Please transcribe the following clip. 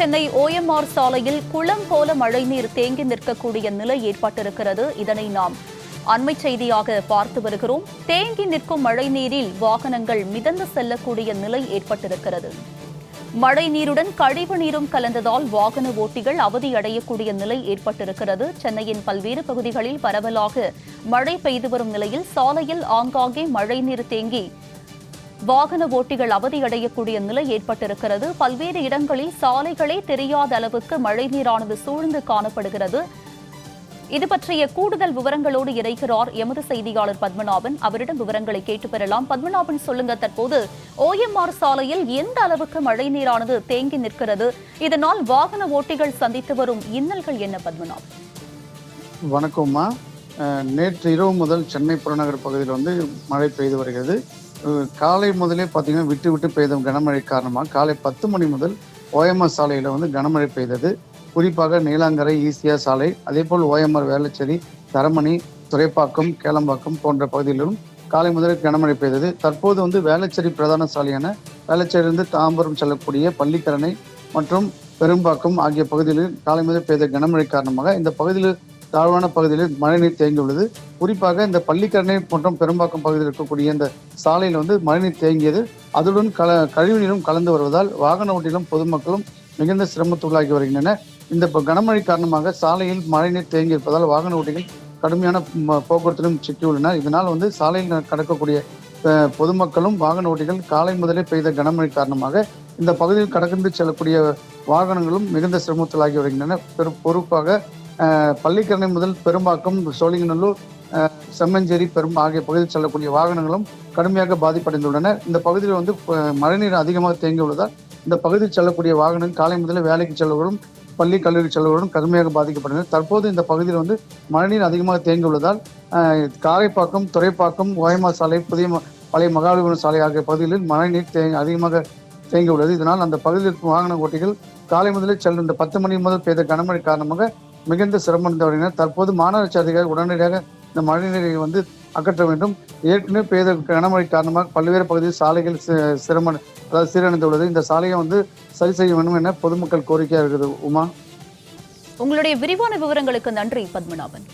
Chennai OMR சாலையில் குளம் போல மழைநீர் தேங்கி நிற்கக்கூடிய நிலை ஏற்பட்டிருக்கிறது. இதனை நாம் அண்மை செய்தியாக பார்த்து வருகிறோம். தேங்கி நிற்கும் மழைநீரில் வாகனங்கள் மிதந்து செல்லக்கூடிய நிலை ஏற்பட்டிருக்கிறது. மழை நீருடன் கழிவு நீரும் கலந்ததால் வாகன ஓட்டிகள் அவதியடையக்கூடிய நிலை ஏற்பட்டிருக்கிறது. சென்னையின் பல்வேறு பகுதிகளில் பரவலாக மழை பெய்து வரும் நிலையில் சாலையில் ஆங்காங்கே மழைநீர் தேங்கி வாகன ஓட்டிகள் அவதியடையக்கூடிய நிலை ஏற்பட்டிருக்கிறது. பல்வேறு இடங்களில் சாலைகளே தெரியாத அளவுக்கு மழைநீரானது சூழ்ந்து காணப்படுகிறது. இது பற்றிய கூடுதல் விவரங்களோடு இணைகிறார் எமது செய்தியாளர் பத்மநாபன். அவரிடம் விவரங்களை கேட்டு பெறலாம். பத்மநாபன், சொல்லுங்க, தற்போது OMR சாலையில் எந்த அளவுக்கு மழைநீரானது தேங்கி நிற்கிறது? இதனால் வாகன ஓட்டிகள் சந்தித்து வரும் இன்னல்கள் என்ன? பத்மநாபன், வணக்கம்மா. நேற்று இரவு முதல் சென்னை புறநகர் பகுதியில் மழை பெய்து வருகிறது. காலை முதலே பார்த்தீங்கன்னா விட்டு விட்டு பெய்த கனமழை காரணமாக காலை 10 மணி முதல் OMR சாலையில் கனமழை பெய்தது. குறிப்பாக நீலாங்கரை, ஈசிஆர் சாலை, அதே போல் OMR வேளச்சேரி, தரமணி, துறைப்பாக்கம், கேளம்பாக்கம் போன்ற பகுதிகளிலும் காலை முதலே கனமழை பெய்தது. தற்போது வேளச்சேரி பிரதான சாலையான வேளச்சேரியிலிருந்து தாம்பரம் செல்லக்கூடிய பள்ளிக்கரணை மற்றும் பெரும்பாக்கம் ஆகிய பகுதிகளில் காலை முதல் பெய்த கனமழை காரணமாக இந்த பகுதியில் தாழ்வான பகுதியில் மழைநீர் தேங்கியுள்ளது. குறிப்பாக இந்த பள்ளிக்கரணை மற்றும் பெரும்பாக்கம் பகுதியில் இருக்கக்கூடிய இந்த சாலையில் மழைநீர் தேங்கியது. அதுடன் கழிவு நீரும் கலந்து வருவதால் வாகன ஓட்டிகளும் பொதுமக்களும் மிகுந்த சிரமத்துள்ளாகி வருகின்றனர். இந்த கனமழை காரணமாக சாலையில் மழைநீர் தேங்கி இருப்பதால் வாகன ஓட்டிகள் கடுமையான போக்குவரத்திலும் சிக்கியுள்ளனர். இதனால் சாலையில் கடக்கக்கூடிய பொதுமக்களும் வாகன ஓட்டிகள் காலை முதலே பெய்த கனமழை காரணமாக இந்த பகுதியில் கடந்து செல்லக்கூடிய வாகனங்களும் மிகுந்த சிரமத்துள்ளாகி வருகின்றன. பொறுப்பாக பள்ளிக்கரணை முதல் பெரும்பாக்கம், சோழிங்கநல்லூர், செம்மஞ்சேரி ஆகிய பகுதியில் செல்லக்கூடிய வாகனங்களும் கடுமையாக பாதிப்படைந்துள்ளன. இந்த பகுதியில் மழைநீர் அதிகமாக தேங்கியுள்ளதால் இந்த பகுதியில் செல்லக்கூடிய வாகனங்கள் காலை முதலே வேலைக்கு செல்வர்களும் பள்ளி கல்லூரி செல்வர்களும் கடுமையாக பாதிக்கப்படுகிறது. தற்போது இந்த பகுதியில் மழைநீர் அதிகமாக தேங்கியுள்ளதால் காரைப்பாக்கம், துறைப்பாக்கம், OMR சாலை, பழைய மகாபலிபுரம் சாலை ஆகிய பகுதிகளில் மழைநீர் அதிகமாக தேங்கியுள்ளது. இதனால் அந்த பகுதியில் இருக்கும் வாகன ஓட்டிகள் காலை முதலே செல்லும் இந்த 10 மணி முதல் பெய்த கனமழை காரணமாக மிகுந்த சிரமடைந்து வருகின்றனர். தற்போது மாநகராட்சி அதிகாரிகள் உடனடியாக இந்த மழைநீரை அகற்ற வேண்டும். ஏற்கனவே பெய்த கனமழை காரணமாக பல்வேறு பகுதியில் சாலைகள் சீரடைந்துள்ளது. இந்த சாலையை சரி செய்ய வேண்டும் என பொதுமக்கள் கோரிக்கையாக இருக்குது. உமா, உங்களுடைய விரிவான விவரங்களுக்கு நன்றி பத்மநாபன்.